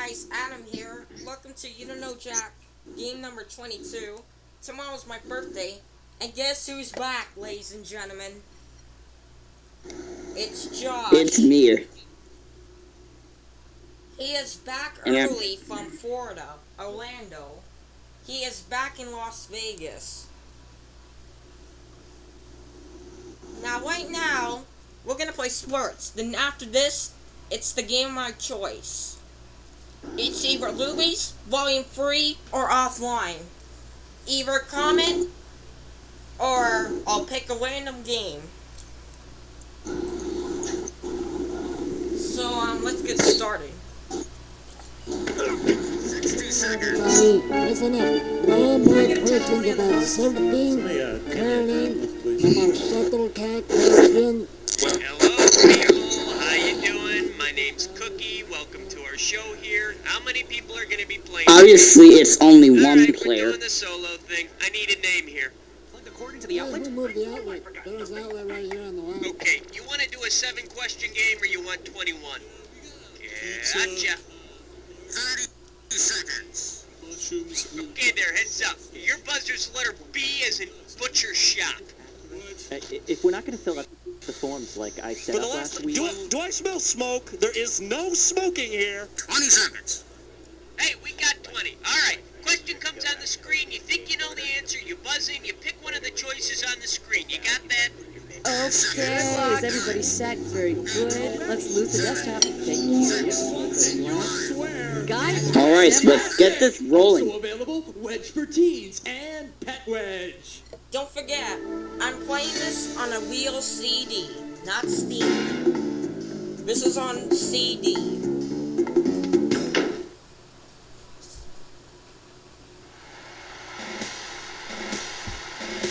guys, Adam here. Welcome to You Don't Know Jack, game number 22. Tomorrow's my birthday, and guess who's back, ladies and gentlemen? It's Josh. It's me. He is back early from Florida, Orlando. He is back in Las Vegas. Now, right now, we're gonna play sports. Then after this, it's the game of my choice. It's either Luby's, Volume 3, or offline. Either comment, or I'll pick a random game. So, let's get started. 60 seconds. Isn't it? No more questions about surfing, curling, about shuttlecock question. Hello, people. How you doing? My name's Cookie. Welcome to our show here. How many people are going to be playing? Obviously, it's only one Alright, player. we're doing the solo thing. I need a name here. According to the outlet? Who moved the outlet? There's an outlet right here on the wall. Okay, you want to do a 7-question game or you want 21? Gotcha. 30 seconds. Okay there, heads up. Your buzzer's letter B as in butcher shop. If we're not going to fill out the forms like I set up last week... Do I smell smoke? There is no smoking here. 20 seconds. Hey, we got 20. Alright, question comes on the screen. You think you know the answer, you buzz in, you pick one of the choices on the screen. You got that? Okay, is everybody set? Very good. Let's loot the desktop. Thank you. Guys, Alright, so let's get this rolling. Also available, Wedge for Teens and Pet Wedge. Don't forget, I'm playing this on a real CD, not Steam. This is on CD.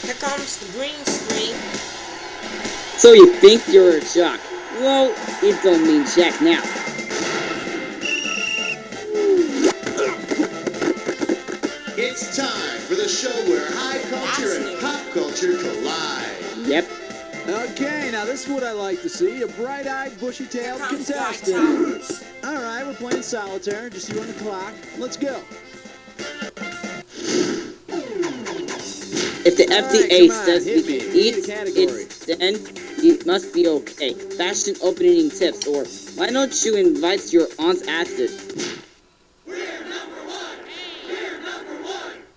Here comes the green screen. So you think you're a jock? Well, it don't mean jack now. It's time for the show where high culture and pop culture collide. Yep. Okay, now this is what I like to see. A bright-eyed, bushy-tailed Here comes contestant. Alright, we're playing solitaire. Just you on the clock. Let's go. If the FDA come on, says hit we me. can Give eat me the category. it, then it must be okay. Fashion opening tips, or why don't you invite your aunt's acid?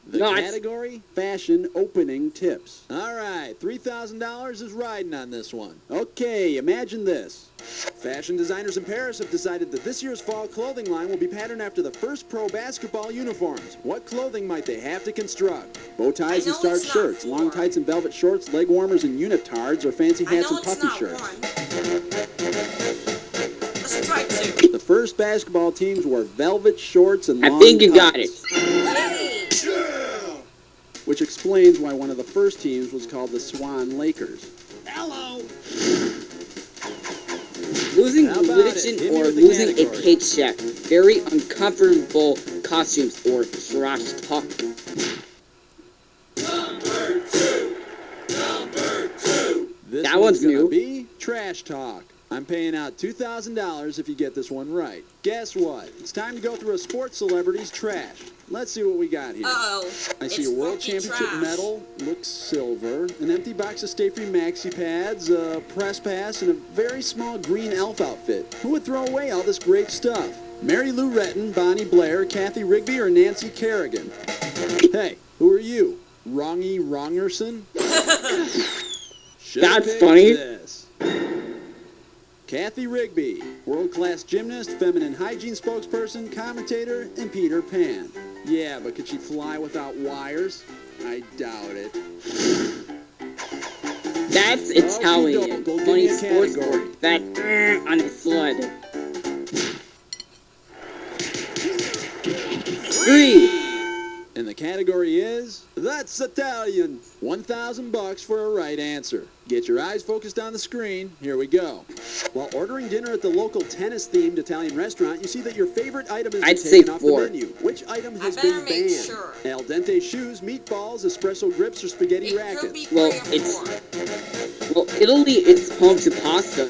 The No, category, fashion opening tips. Alright, $3,000 is riding on this one. Okay, imagine this. Fashion designers in Paris have decided that this year's fall clothing line will be patterned after the first pro basketball uniforms. What clothing might they have to construct? Bow ties and starched shirts, long tights and velvet shorts, leg warmers and unitards, or fancy hats and puffy shirts? Let's try 2. The first basketball teams wore velvet shorts and long I think you got tights, it. Yay! which explains why one of the first teams was called the Swan Lakers. Hello. Losing How about religion it? Hit me or with the losing a category. paycheck. Very uncomfortable costumes or trash talk. This That one's one's gonna new. be trash talk. I'm paying out $2,000 if you get this one right. Guess what? It's time to go through a sports celebrity's trash. Let's see what we got here. Uh-oh. I see It's a world funky championship trash. medal, looks silver, an empty box of Stay Free maxi pads, a press pass, and a very small green elf outfit. Who would throw away all this great stuff? Mary Lou Retton, Bonnie Blair, Kathy Rigby, or Nancy Kerrigan? Hey, who are you? Wrongy Wrongerson? Should've That's picked funny. this. Kathy Rigby, world-class gymnast, feminine hygiene spokesperson, commentator, and Peter Pan. Yeah, but could she fly without wires? I doubt it. That's Italian. Go give Funny me a sports category. sport. That on a sled. 3. And the category is, that's Italian. $1,000 for a right answer. Get your eyes focused on the screen. Here we go. While ordering dinner at the local tennis-themed Italian restaurant, you see that your favorite item has been I'd say taken off 4. the menu. Which item has better been make banned? sure. Al dente shoes, meatballs, espresso grips, or spaghetti It could rackets? be Well, 3 or it's- 4. Well, Italy is home to pasta.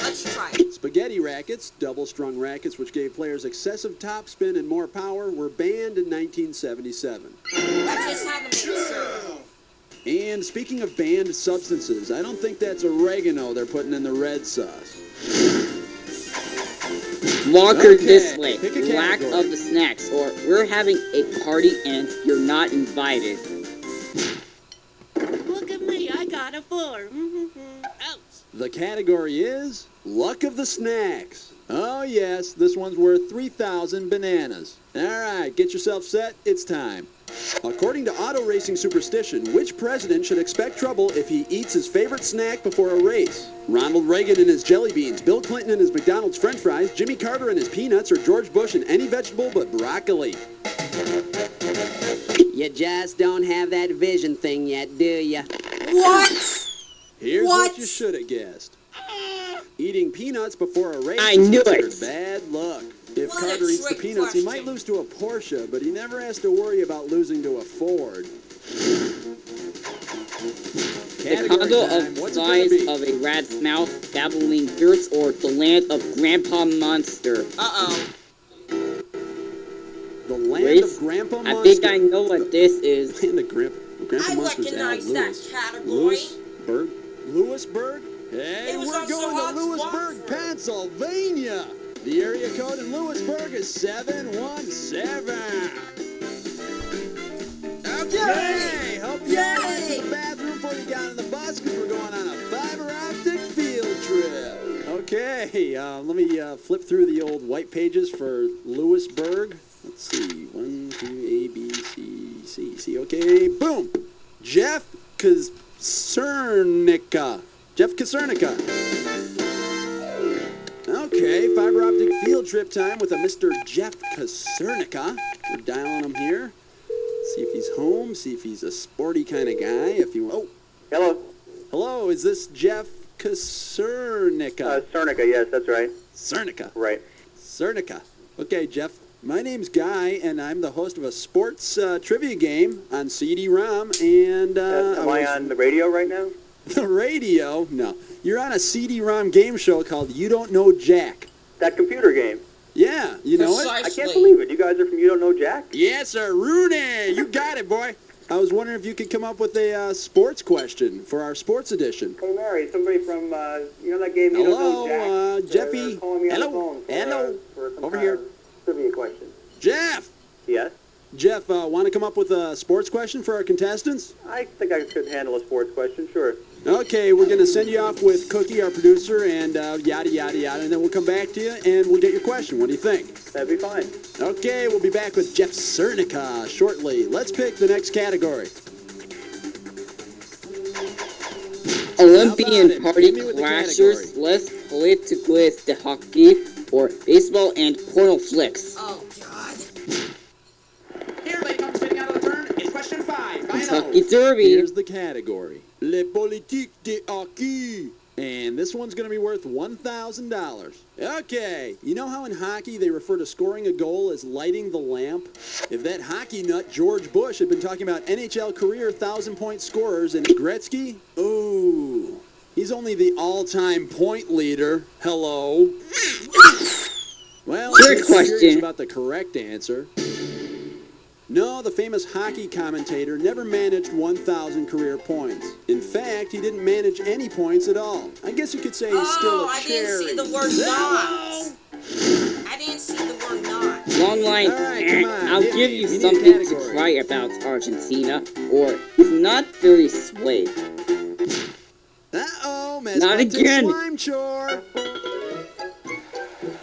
Let's try it. Spaghetti rackets rackets, double-strung rackets which gave players excessive topspin and more power, were banned in 1977. I just had to make sure. And speaking of banned substances, I don't think that's oregano they're putting in the red sauce. Walker Okay, this way. pick a Lack category. of the snacks, or we're having a party and you're not invited. Look at me, I got a 4. Ouch. The category is Luck of the Snacks. Oh yes, this one's worth 3,000 bananas. Alright, get yourself set, it's time. According to auto racing superstition, which president should expect trouble if he eats his favorite snack before a race? Ronald Reagan and his jelly beans, Bill Clinton and his McDonald's french fries, Jimmy Carter and his peanuts, or George Bush and any vegetable but broccoli? You just don't have that vision thing yet, do ya? What? Here's What? what you should have guessed. Eating peanuts before a race I is knew considered it. bad luck. If What a Carter eats the trick peanuts, he might question. lose to a Porsche, but he never has to worry about losing to a Ford. The Category condo time. of What's it gonna size be? of a rat's mouth, dabbling dirt, or the land of Grandpa Monster. Uh-oh. The land Race? of Grandpa Monster. I think I know what this is. Land of Grandpa I Monster's recognize Al that Lewis. category. Lewisburg? Hey, It was we're also going on to Lewisburg, Swanford. Pennsylvania. The area code in Lewisburg is 717. Okay, hope you all went to the bathroom before you got on the bus because we're going on a fiber optic field trip. Okay, let me flip through the old white pages for Lewisburg. Let's see, 1, 2, A, B, C, C, C. Okay, boom. Jeff Kacernica. Jeff Kacernica. Okay, fiber optic field trip time with a Mr. Jeff Kacernica. We're dialing him here. See if he's home, see if he's a sporty kind of guy. If you oh, Hello. hello, is this Jeff Kacernica? Cernica, yes, that's right. Cernica. Right. Cernica. Okay, Jeff. My name's Guy, and I'm the host of a sports trivia game on CD-ROM. And Am I on the radio right now? the radio? No, you're on a CD-ROM game show called You Don't Know Jack. That computer game. Yeah, you know it. I can't believe it. You guys are from You Don't Know Jack? Yes, sir, Rooney. You got it, boy. I was wondering if you could come up with a sports question for our sports edition. Hey, Mary, somebody from, you know that game You Don't Know Jack? Hello, Jeffy. They're calling me on the Hello, phone for, hello. for some Over kind here. of trivia question. Jeff. Yes? Jeff, want to come up with a sports question for our contestants? I think I could handle a sports question, sure. Okay, we're going to send you off with Cookie, our producer, and yada, yada, yada, and then we'll come back to you and we'll get your question. What do you think? That'd be fine. Okay, we'll be back with Jeff Cernica shortly. Let's pick the next category. Olympian it? party Hit me with the clashers, less political is the hockey, or baseball and porno flicks. Oh, God. Here they come sitting out of the turn. It's question 5. Kentucky Derby. Here's the category. Le politique de hockey. And this one's going to be worth $1,000. Okay, you know how in hockey they refer to scoring a goal as lighting the lamp? If that hockey nut George Bush had been talking about NHL career 1,000-point scorers and Gretzky, ooh, he's only the all-time point leader. Hello. Well, Trick I'm curious question. about the correct answer. No, the famous hockey commentator never managed 1,000 career points. In fact, he didn't manage any points at all. I guess you could say he's still a I didn't cherry. see the word not. I didn't see the word not. Long line, All right, come on, I'll hit give me. you We need a something to category. try about Argentina, or it's not very sway. Uh-oh, Miss Not Button again. Slime Chore.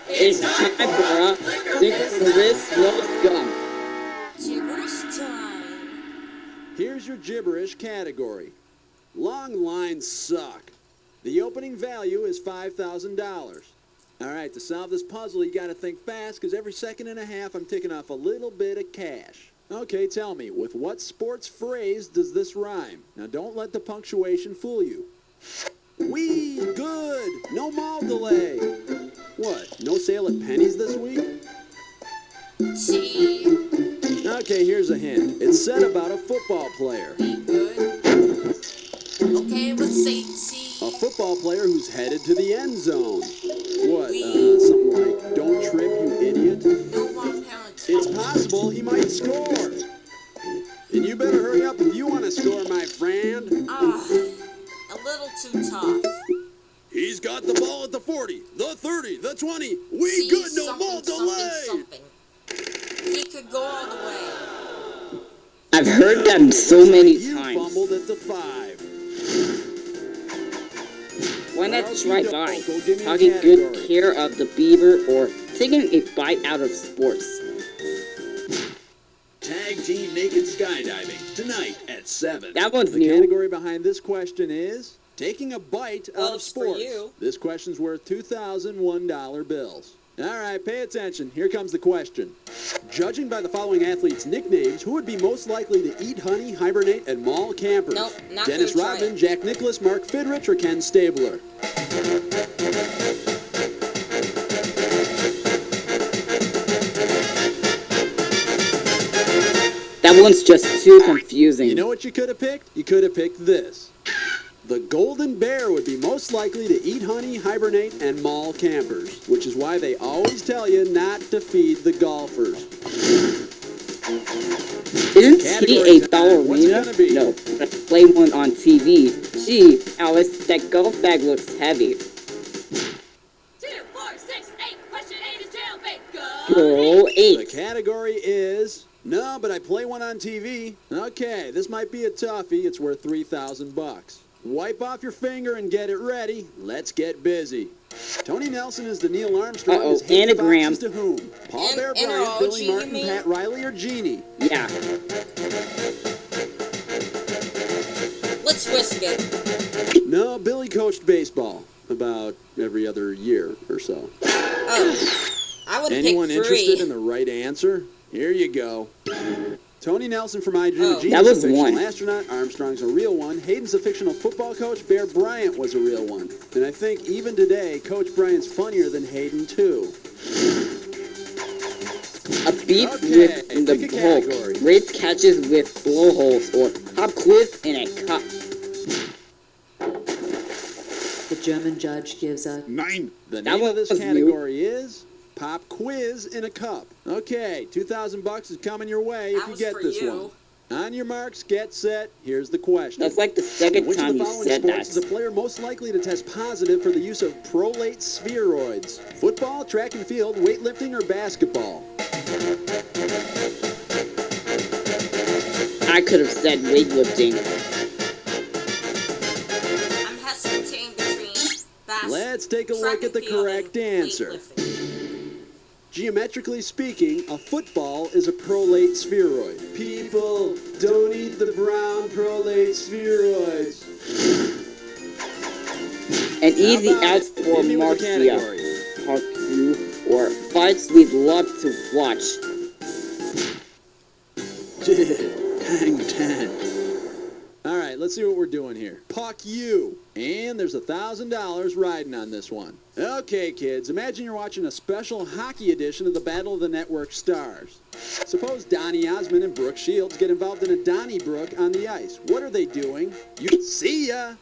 It's time for a think for the wrist, no gum. Gibberish time. Here's your gibberish category. Long lines suck. The opening value is $5,000. All right, to solve this puzzle, you got to think fast, because every second and a half I'm ticking off a little bit of cash. Okay, tell me, with what sports phrase does this rhyme? Now, don't let the punctuation fool you. Wee, good, no mall delay. What, no sale at Penny's this week? Gee, Okay, here's a hint. It's said about a football player. be good. Okay, let's say A football player who's headed to the end zone. What, something like, don't trip, you idiot? No wrong penalty. It's possible he might score. And you better hurry up if you want to score, my friend. A little too tough. He's got the ball at the 40, the 30, the 20. We See, good, no more delay. Something. He could go all the way. I've heard that so many You times. fumbled at the 5. Why not try by Go give me a taking good category. care of the beaver or taking a bite out of sports? Tag team naked skydiving tonight at 7. That one's the new. category behind this question is taking a bite out of it's for sports. you. This question's worth $2,001 bills. All right, pay attention. Here comes the question. Judging by the following athletes' nicknames, who would be most likely to eat honey, hibernate, and maul campers? Nope, not Dennis gonna try Rodman, it. Jack Nicklaus, Mark Fidrich, or Ken Stabler? That one's just too confusing. You know what you could have picked? You could have picked this. The golden bear would be most likely to eat honey, hibernate, and maul campers, which is why they always tell you not to feed the golfers. Isn't Category she a time. What's it ballerina? gonna be? No, but I play one on TV. Gee, Alice, that golf bag looks heavy. 2, 4, 6, 8. Question 8 is jailbait. Go The 8. category is, no, but I play one on TV. Okay, this might be a toughie. It's worth $3,000. Wipe off your finger and get it ready. Let's get busy. Tony Nelson is to Neil Armstrong. Uh-oh, Is Hayden anagram. Fox is to whom? Paul Bear Bryant, NRO, Billy Genie, Martin, man. Pat Riley, or Genie? Yeah. Let's risk it. No, Billy coached baseball about every other year or so. Oh, I would have Anyone picked 3. interested in the right answer? Here you go. Tony Nelson from I, Dream of Oh. Genius, That was a fictional one. astronaut. Armstrong's a real one. Hayden's a fictional football coach. Bear Bryant was a real one. And I think even today, Coach Bryant's funnier than Hayden, too. A beef Okay, with the pick a Hulk. category. Rate catches with blowholes or pop quiz in a cup. The German judge gives a 9. The That name one of this was new. category is Pop Quiz in a Cup. Okay, $2,000 is coming your way if That you was get for this you. one. On your marks, get set. Here's the question. That's like the second Which of time the you following said sports that. is a player most likely to test positive for the use of prolate spheroids? Football, track and field, weightlifting, or basketball? I could have said weightlifting. I'm hesitating between Let's take a track look at and the field correct and answer. weightlifting. Geometrically speaking, a football is a prolate spheroid. People, don't eat the brown prolate spheroids. An easy How about out it? for Hit me with the Marcia. category. Part 2 or fights we'd love to watch. Hang 10. All right, let's see what we're doing here. Puck you. And there's $1,000 riding on this one. Okay, kids, imagine you're watching a special hockey edition of the Battle of the Network Stars. Suppose Donnie Osmond and Brooke Shields get involved in a Donnybrook on the ice. What are they doing? You see ya!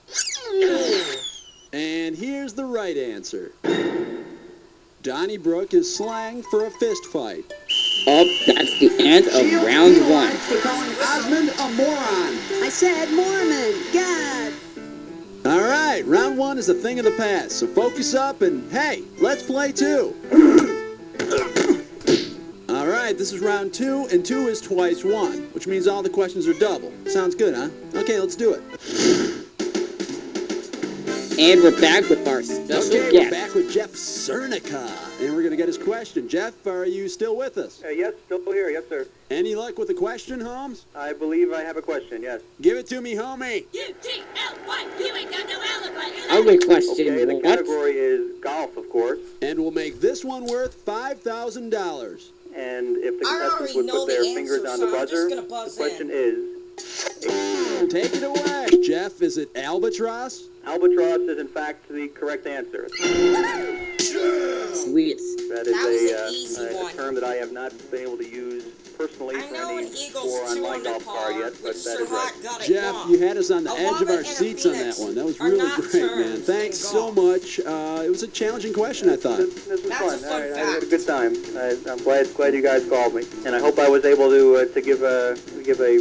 And here's the right answer. Donnybrook is slang for a fist fight. Oh, that's the end of round 1. For calling Osmond a moron. I said Mormon. God. All right, round 1 is a thing of the past, so focus up and, hey, let's play 2. All right, this is round 2, and 2 is twice 1, which means all the questions are double. Sounds good, huh? Okay, let's do it. And we're back with our special Okay, guest. we're back with Jeff Cernica, and we're going to get his question. Jeff, are you still with us? Yes, still here. Yes, sir. Any luck with the question, Holmes? I believe I have a question. Yes. Give it to me, homie. U-T-L-Y. You ain't got no alibi. Ugly question. Okay, the What? category is golf, of course. And we'll make this one worth $5,000. And if the I contestants already would know put their the fingers answer, on so the I'm just buzzer, gonna the buzz question in. is, Take it away. Jeff, is it albatross? albatross is in fact the correct answer. Sweet. That That was is an easy a one. term that I have not been able to use personally I for know an any Eagles score on 2 my on the golf card card, yet, which but that Sir is right. Hot got it Jeff, wrong. you had us on the edge of Lava our and a seats on that Phoenix one. That was are really not great, man. terms Thanks in so golf. much. It was a challenging question, I thought. This was That's fun. a fun All right, I had a fact. good time. I'm glad you guys called me, and I hope I was able to give a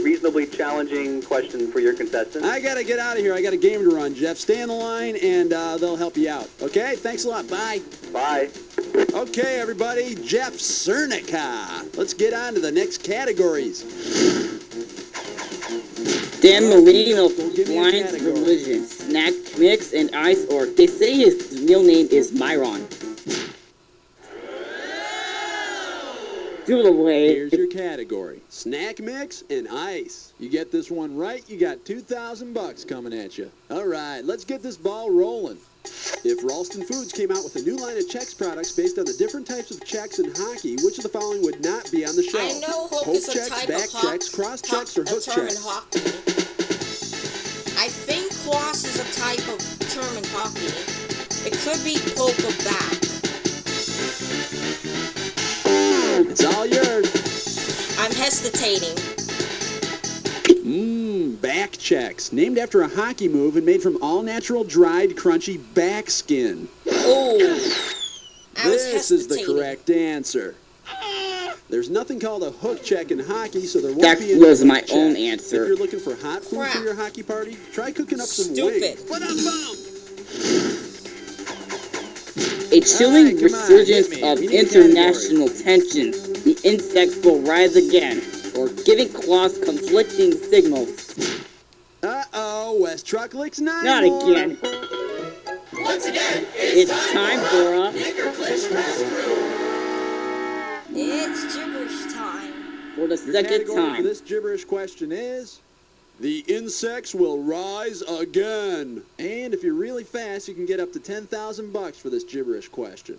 reasonably challenging question for your contestants. I got to get out of here. I got a game to run, Jeff. Stay on the line, and they'll help you out. Okay? Thanks a lot. Bye. Bye. Okay, everybody. Jeff Cernica. Let's get on to the next categories. Dan Marino Give me a Blind category. Religion, Snack Mix and Ice, or they say his real name is Myron. Giveaway. Here's your category. Snack mix and ice. You get this one right, you got $2,000 coming at you. All right, let's get this ball rolling. If Ralston Foods came out with a new line of Chex products based on the different types of Chex in hockey, which of the following would not be on the shelf? I know hook Poke is a Chex, type back of hock, Chex, cross Chex, or hook term in Chex? hockey. I think cross is a type of term in hockey. It could be poke or back. It's all yours. I'm hesitating. Back Chex. Named after a hockey move and made from all-natural, dried, crunchy back skin. Oh, I was This is the hesitating. correct answer. There's nothing called a hook check in hockey, so there won't That be any was hook my check. own If answer. you're looking for hot food Crap. for your hockey party, try cooking up some Stupid. wings. What up, bum? A chilling All right, come on, resurgence hit me. of We need a international tensions. The insects will rise again, or giving claws conflicting signals. Uh-oh, West Trucklick's not Not again. Once again, It's time for a It's gibberish time. for the Your second category for time. this gibberish question is... The insects will rise again. And if you're really fast, you can get up to $10,000 for this gibberish question.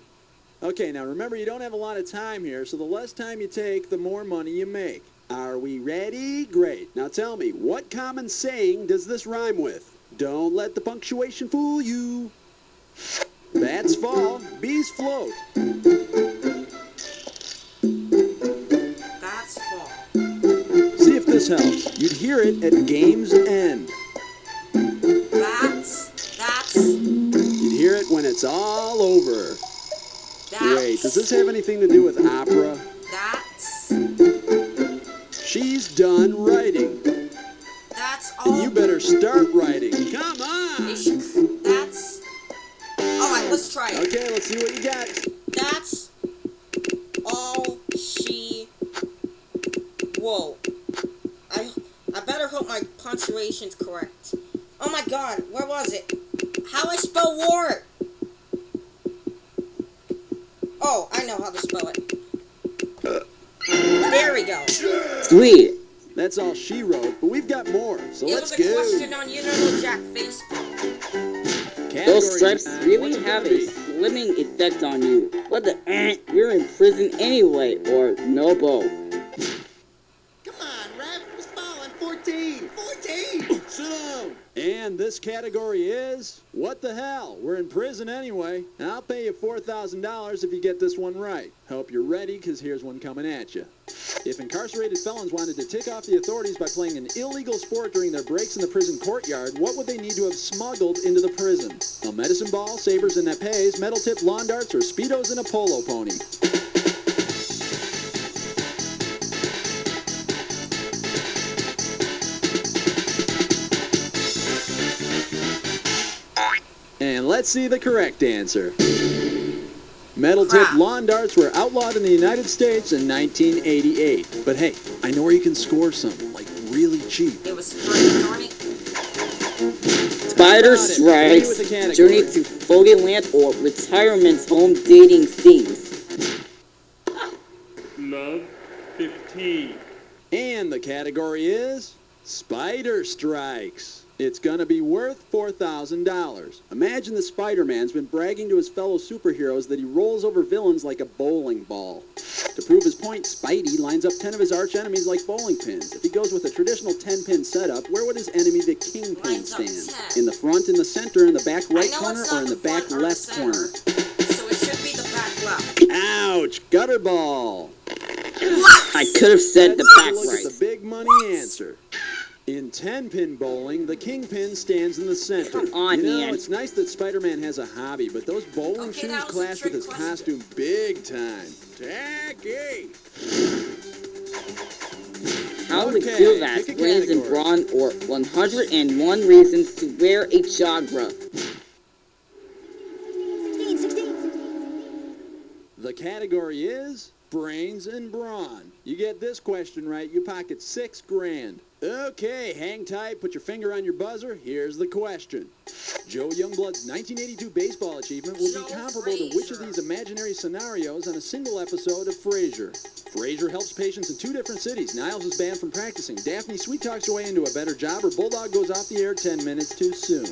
Okay, now remember, you don't have a lot of time here, so the less time you take, the more money you make. Are we ready? Great. Now tell me, what common saying does this rhyme with? Don't let the punctuation fool you. Bats fall, bees float. That's fall. See if this helps. You'd hear it at game's end. That's You'd hear it when it's all over. Great. Does this that's have anything to do with opera? that's She's done writing. all. And you better start writing. Come on! That's. Alright, let's try it. Okay, let's see what you got. That's all she. Whoa. I better hope my punctuation's correct. Oh my god, where was it? How I spell wart? Oh, I know how to spell it. There we go. Sweet. That's all she wrote, but we've got more, so It let's was a go. question on Jack Facebook. Those stripes What's really it have gonna a be? slimming effect on you. What the you're in prison anyway, or no bo. Come on, Rev. It's falling. 14. 14. Sit down. And this category is, what the hell? We're in prison anyway. I'll pay you $4,000 if you get this one right. Hope you're ready, because here's one coming at you. If incarcerated felons wanted to tick off the authorities by playing an illegal sport during their breaks in the prison courtyard, what would they need to have smuggled into the prison? A medicine ball, sabers and epes, metal tip lawn darts, or Speedos and a polo pony? And let's see the correct answer. Metal tip lawn darts were outlawed in the United States in 1988. But hey, I know where you can score some, like really cheap. It was free, darn it. Spider Got it. Ready with the strikes, category. journey to Fogeyland, or retirement home dating scenes. Love 15. And the category is Spider Strikes. It's gonna be worth $4,000. Imagine the Spider-Man's been bragging to his fellow superheroes that he rolls over villains like a bowling ball. To prove his point, Spidey lines up 10 of his arch enemies like bowling pins. If he goes with a traditional 10-pin setup, where would his enemy, the Kingpin, Lines up stand? 10. In the front, in the center, in the back right I know corner, it's or not in the back front or the left corner? center, so it should be the back left. Ouch! Gutter ball! I could have said the back Look right. at the big money answer. In 10-pin bowling, the kingpin stands in the center. Come on, you know, man. it's nice that Spider-Man has a hobby, but those bowling Okay, shoes that was a clash with trick his question. costume big time. Tacky! How would we Okay, feel that? pick a Brains and category. brawn, or 101 reasons to wear a chagra. The category is brains and brawn. You get this question right, you pocket $6 grand. Okay, hang tight, put your finger on your buzzer. Here's the question. Joe Youngblood's 1982 baseball achievement will be comparable to which of these imaginary scenarios on a single episode of Frasier? Frasier helps patients in 2 different cities. Niles is banned from practicing. Daphne sweet talks her way into a better job, or Bulldog goes off the air 10 minutes too soon.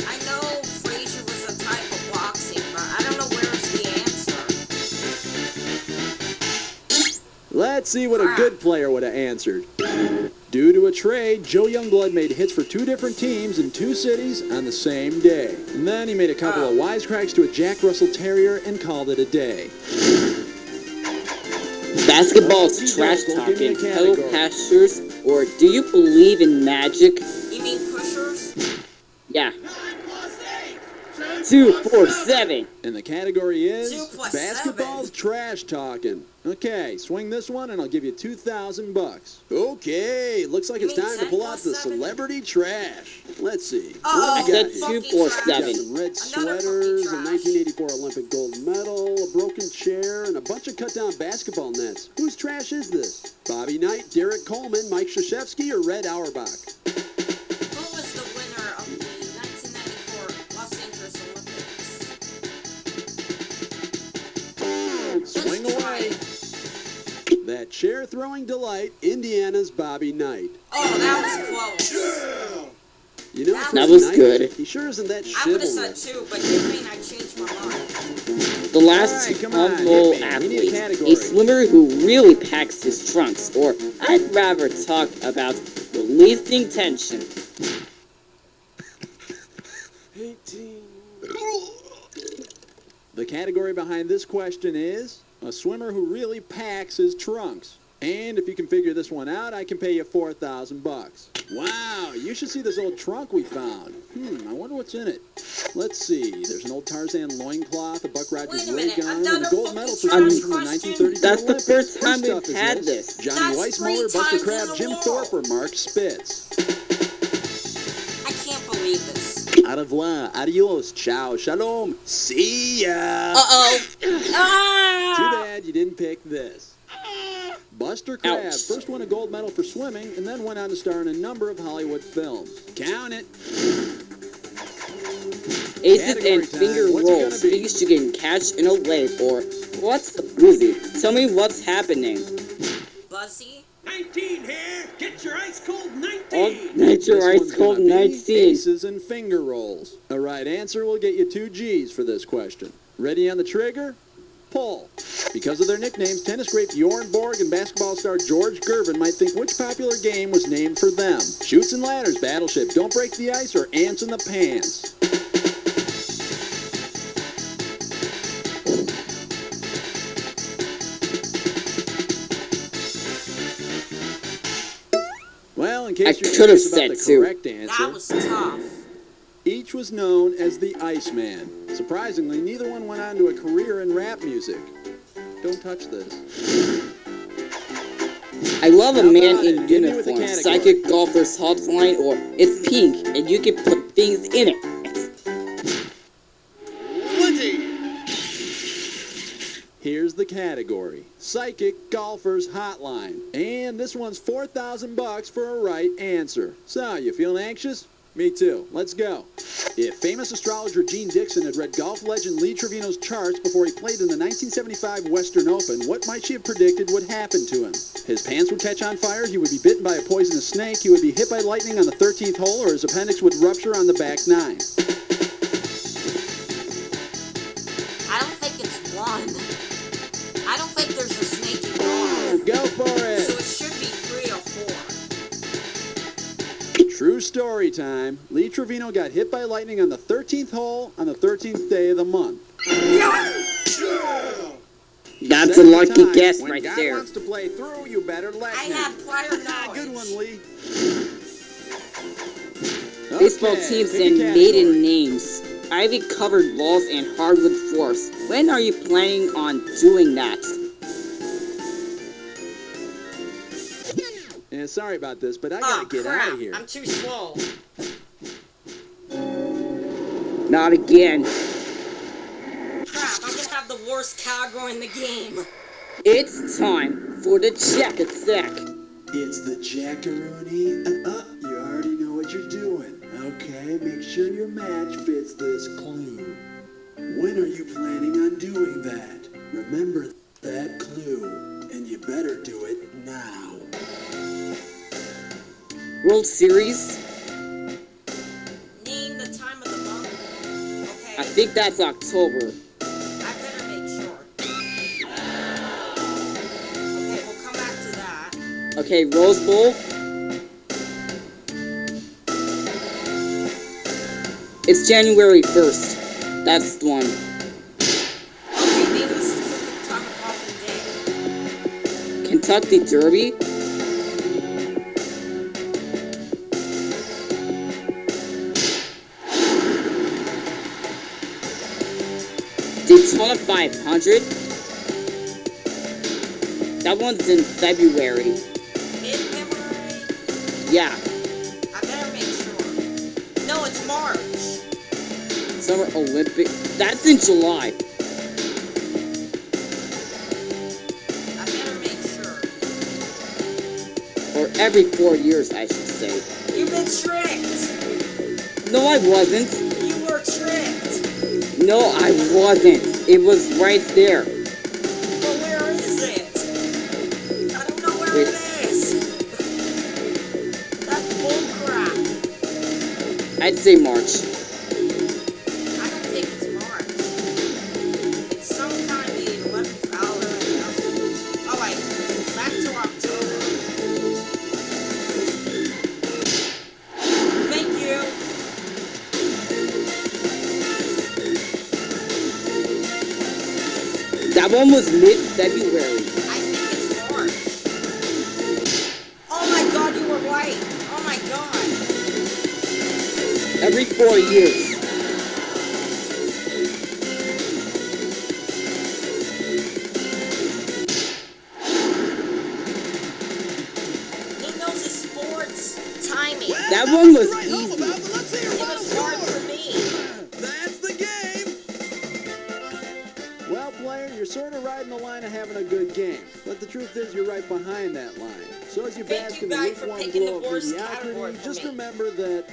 I know Frasier was a type of boxing, but I don't know where's the answer. Let's see what a good player would have answered. Due to a trade, Joe Youngblood made hits for 2 different teams in 2 cities on the same day. And then he made a couple of wisecracks to a Jack Russell Terrier and called it a day. Basketball's trash talking, pedal pastures, or do you believe in magic? You mean pushers? Yeah. 2, 4, 7. And the category is 2 plus basketball's trash talking. Okay, swing this one and I'll give you $2,000. Okay, looks like it's time to pull out the celebrity trash. Let's see. I said 2, 4, Got 7. some red sweaters, a 1984 Olympic gold medal, a broken chair, and a bunch of cut-down basketball nets. Whose trash is this? Bobby Knight, Derek Coleman, Mike Krzyzewski, or Red Auerbach? Who was the winner of the 1994 Los Angeles Olympics? Swing away. That chair-throwing delight, Indiana's Bobby Knight. Oh, that was close. You know, That was Knight, good. He sure isn't that I would have said chivalrous. 2, but give me and I changed my mind. The last All right, come on, humble hit me. We need a athlete, category. a swimmer who really packs his trunks, or I'd rather talk about releasing tension. 18. The category behind this question is a swimmer who really packs his trunks. And if you can figure this one out, I can pay you $4,000. Wow, you should see this old trunk we found. I wonder what's in it. Let's see. There's an old Tarzan loincloth, a Buck Rogers ray gun, and a gold medal for swimming from the 1932 That's the Olympics. first time Whose we've stuff is had this? this. Johnny That's Weissmuller, 3 Buster times Crabbe, in a Jim row. Thorpe, or Mark Spitz. I can't believe this. Au revoir, adios, ciao, shalom, see ya. Uh-oh. Too Ah! bad you didn't pick this. Buster Crabbe Ouch. first won a gold medal for swimming and then went on to star in a number of Hollywood films. Count it. Aces Category and time. finger What's it gonna rolls. be? Things you can catch in a lake, or what's the boozy? Tell me what's happening. Buzzy? 19 here. Get your ice cold 19. All night your This ice one's cold gonna be 19. Aces and finger rolls. A right answer will get you 2 G's for this question. Ready on the trigger? Pull. Because of their nicknames, tennis great Bjorn Borg and basketball star George Gervin might think which popular game was named for them. Chutes and Ladders, Battleship, Don't Break the Ice, or Ants in the Pants. Well, in I case you're could have curious about said the 2. correct answer, That was tough. each was known as the Iceman. Surprisingly, neither one went on to a career in rap music. Don't touch this. I love a How man about it? in Hit me with the uniform, category. psychic golfer's hotline, or it's pink and you can put things in it. 20. Here's the category. Psychic Golfer's Hotline. And this one's $4,000 for a right answer. So, you feeling anxious? Me too. Let's go. If famous astrologer Gene Dixon had read golf legend Lee Trevino's charts before he played in the 1975 Western Open, what might she have predicted would happen to him? His pants would catch on fire, he would be bitten by a poisonous snake, he would be hit by lightning on the 13th hole, or his appendix would rupture on the back 9. I don't think it's 1. I don't think there's a snake in golf. Go for it! So it should be 3 or 4. True story time. Lee Trevino got hit by lightning on the 13th hole on the 13th day of the month. the lucky time. guess When right God there. wants to play through, you better let I him. have prior knowledge. Good one, Lee. Baseball Okay, teams pick a and category. maiden names. Ivy-covered walls and hardwood floors. When are you planning on doing that? Yeah, sorry about this, but I gotta get crap. out of here. I'm too slow. Not again. Crap, I'm gonna have the worst category in the game. It's time for the Jack Attack. It's the Jackaroonie, and you already know what you're doing. Okay, make sure your match fits this clue. When are you planning on doing that? Remember that clue, and you better do it now. World Series? Name the time of the month. Okay. I think that's October. I better make sure. Okay, we'll come back to that. Okay, Rose Bowl? It's January 1st. That's the one. Okay, name the specific time of month and day. Kentucky Derby? Daytona 500? That one's in February. Mid-February? Yeah. I better make sure. No, it's March. Summer Olympic. That's in July. I better make sure. Or every 4 years, I should say. You've been tricked. No, I wasn't. You were tricked. No, I wasn't. It was right there. Well, where is it? I don't know where it is. That's bullcrap. I'd say March. I don't think it's March. It's sometime the 11th hour. Alright, back to October. Thank you. That one was mid-February. I think it's March. Oh my god, you were right. Oh my god. Every 4 years. He knows his sports timing. That one was easy. It was hard for me. That's the game! Well, player, you're sort of riding the line of having a good game. But the truth is, you're right behind that line. So as you Thank bask you in the guys for lukewarm picking glow the of worst mediocrity, category for just me. remember that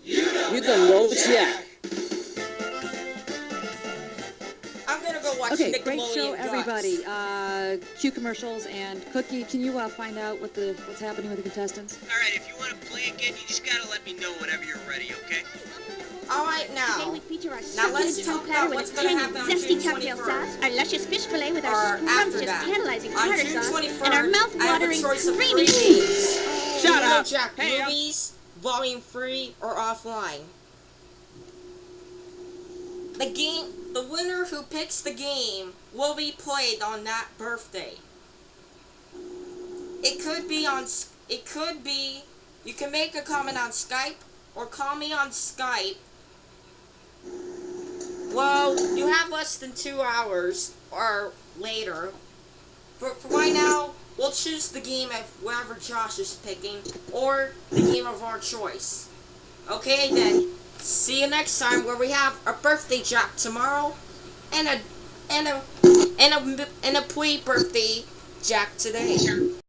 You don't know Jack. I'm gonna go watch Okay, Nickelodeon great show, Guts. everybody. Cue commercials, and Cookie, can you find out what's happening with the contestants? All right, if you want to play again, you just gotta let me know whenever you're ready, okay? Alright, now. Today we feature our Now let's succulent talk toe platter about with what's a gonna tangy, happen on zesty June cocktail 21st. sauce, our luscious fish fillet with Or our after scrumptious, that. tantalizing On tartar June sauce, 21st, and our I have a mouth-watering choice of creamy three cheese. games. Shut Little up. Jack Hey, movies, volume 3, or offline. The winner who picks the game will be played on that birthday. It could be, you can make a comment on Skype, or call me on Skype. Well, you have less than 2 hours, or later. For right now, we'll choose the game of whatever Josh is picking, or the game of our choice. Okay then, see you next time where we have a birthday Jack tomorrow, and a pre-birthday Jack today.